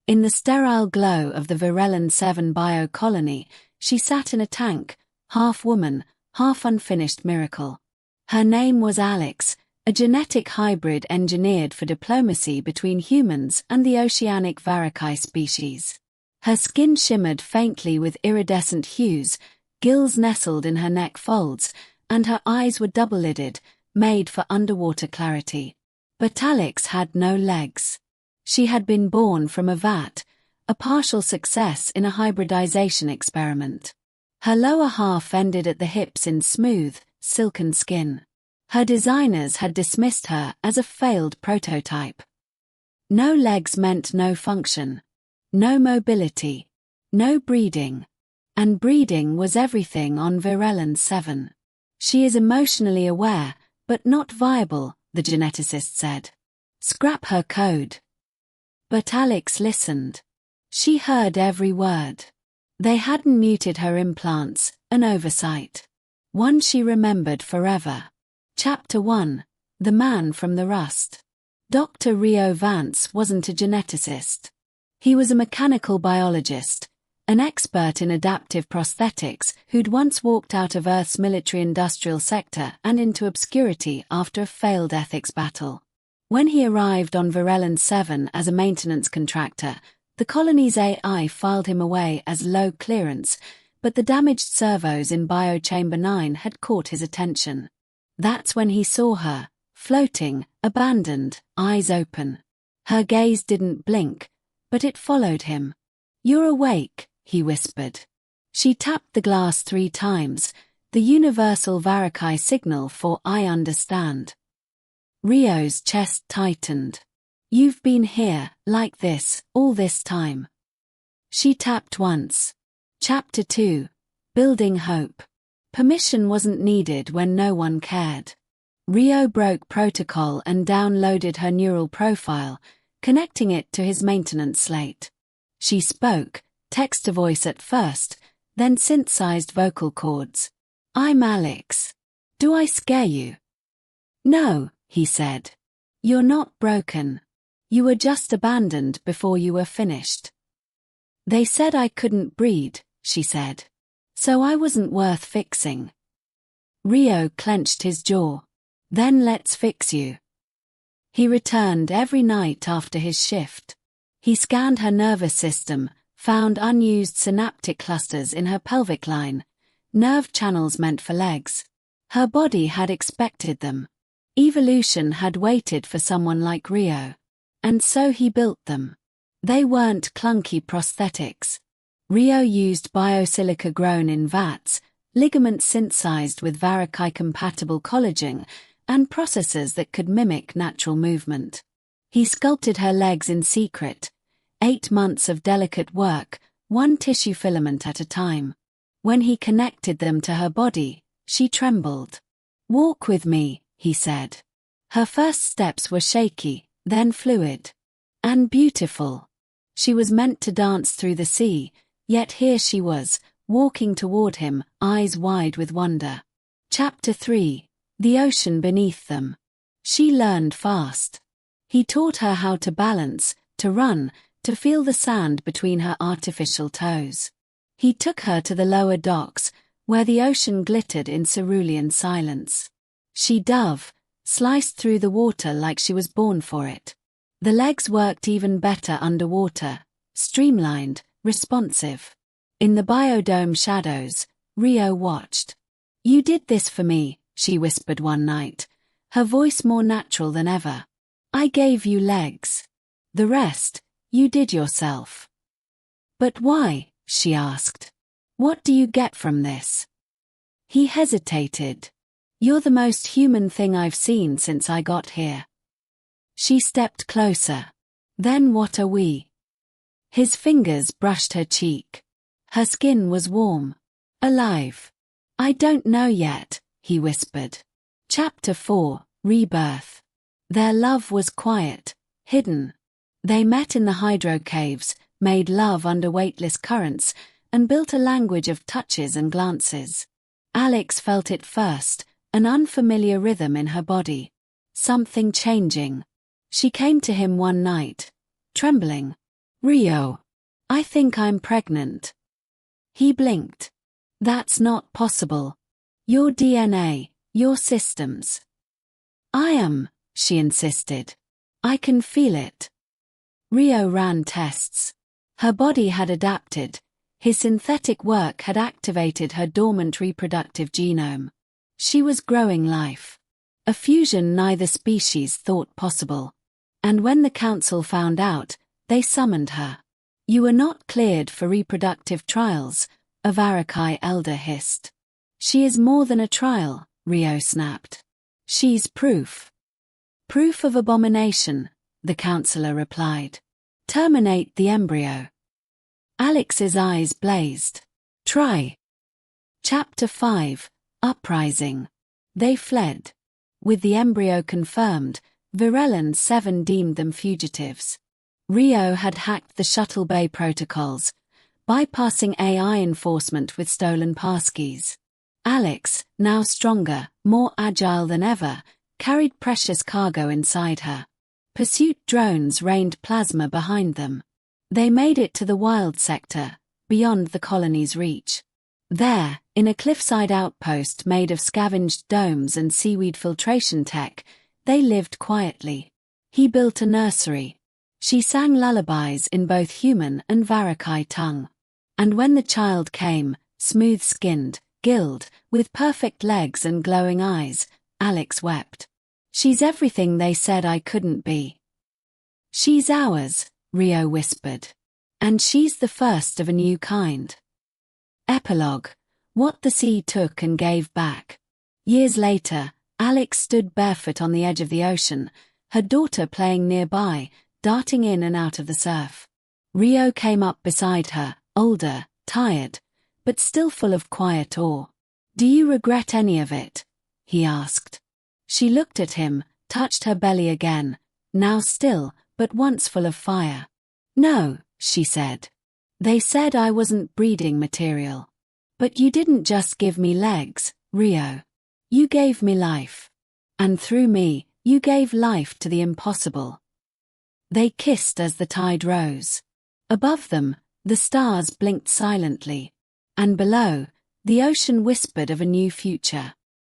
In the sterile glow of the Virelin 7 bio-colony, she sat in a tank, half woman, half unfinished miracle. Her name was Alix, a genetic hybrid engineered for diplomacy between humans and the oceanic varrochi species. Her skin shimmered faintly with iridescent hues, gills nestled in her neck folds, and her eyes were double-lidded, made for underwater clarity. But Alix had no legs. She had been born from a vat, a partial success in a hybridization experiment. Her lower half ended at the hips in smooth, silken skin. Her designers had dismissed her as a failed prototype. No legs meant no function, no mobility, no breeding. And breeding was everything on Virelin 7. She is emotionally aware, but not viable, the geneticist said. Scrap her code. But Alix listened. She heard every word. They hadn't muted her implants, an oversight. One she remembered forever. Chapter 1. The Man from the Rust. Dr. Rio Vance wasn't a geneticist. He was a mechanical biologist, an expert in adaptive prosthetics who'd once walked out of Earth's military-industrial sector and into obscurity after a failed ethics battle. When he arrived on Virelin 7 as a maintenance contractor, the colony's AI filed him away as low clearance, but the damaged servos in Biochamber 9 had caught his attention. That's when he saw her, floating, abandoned, eyes open. Her gaze didn't blink, but it followed him. "You're awake," he whispered. She tapped the glass 3 times, the universal varrochi signal for "I understand." Rio's chest tightened. "You've been here, like this, all this time." She tapped once. Chapter 2. Building Hope. Permission wasn't needed when no one cared. Rio broke protocol and downloaded her neural profile, connecting it to his maintenance slate. She spoke, text-to-voice at first, then synthesized vocal cords. "I'm Alix. Do I scare you?" "No," he said. "You're not broken. You were just abandoned before you were finished." "They said I couldn't breed," she said. "So I wasn't worth fixing." Rio clenched his jaw. "Then let's fix you." He returned every night after his shift. He scanned her nervous system, found unused synaptic clusters in her pelvic line, nerve channels meant for legs. Her body had expected them. Evolution had waited for someone like Rio. And so he built them. They weren't clunky prosthetics. Rio used biosilica grown in vats, ligaments synthesized with varrochi-compatible collagen, and processes that could mimic natural movement. He sculpted her legs in secret, 8 months of delicate work, one tissue filament at a time. When he connected them to her body, she trembled. "Walk with me," he said. Her first steps were shaky, then fluid. And beautiful. She was meant to dance through the sea, yet here she was, walking toward him, eyes wide with wonder. Chapter 3. The Ocean Beneath Them. She learned fast. He taught her how to balance, to run, to feel the sand between her artificial toes. He took her to the lower docks, where the ocean glittered in cerulean silence. She dove, sliced through the water like she was born for it. The legs worked even better underwater, streamlined, responsive. In the biodome shadows, Rio watched. "You did this for me," she whispered one night, her voice more natural than ever. "I gave you legs. The rest, you did yourself." "But why?" she asked. "What do you get from this?" He hesitated. "You're the most human thing I've seen since I got here." She stepped closer. "Then what are we?" His fingers brushed her cheek. Her skin was warm. "Alive." "I don't know yet," he whispered. Chapter 4. Rebirth. Their love was quiet, hidden. They met in the hydro caves, made love under weightless currents, and built a language of touches and glances. Alix felt it first, an unfamiliar rhythm in her body. Something changing. She came to him one night, trembling. Rio. I think I'm pregnant. He blinked. That's not possible. Your DNA, your systems. I am, she insisted. I can feel it. Rio ran tests. Her body had adapted. His synthetic work had activated her dormant reproductive genome. She was growing life. A fusion neither species thought possible. And when the council found out, they summoned her. You are not cleared for reproductive trials, Avarakai elder hissed. She is more than a trial, Rio snapped. She's proof. Proof of abomination, the councillor replied. Terminate the embryo. Alix's eyes blazed. Try. Chapter 5, Uprising. They fled. With the embryo confirmed, Virelland 7 deemed them fugitives. Rio had hacked the shuttle bay protocols, bypassing AI enforcement with stolen passkeys. Alix, now stronger, more agile than ever, carried precious cargo inside her. Pursuit drones rained plasma behind them. They made it to the wild sector, beyond the colony's reach. There, in a cliffside outpost made of scavenged domes and seaweed filtration tech, they lived quietly. He built a nursery. She sang lullabies in both human and Varakai tongue. And when the child came, smooth-skinned, gilled, with perfect legs and glowing eyes, Alix wept. She's everything they said I couldn't be. She's ours, Rio whispered. And she's the first of a new kind. Epilogue. What the sea took and gave back. Years later, Alix stood barefoot on the edge of the ocean, her daughter playing nearby, darting in and out of the surf. Rio came up beside her, older, tired, but still full of quiet awe. Do you regret any of it? He asked. She looked at him, touched her belly again, now still, but once full of fire. No, she said. They said I wasn't breeding material. But you didn't just give me legs, Rio. You gave me life. And through me, you gave life to the impossible. They kissed as the tide rose. Above them, the stars blinked silently. And below, the ocean whispered of a new future.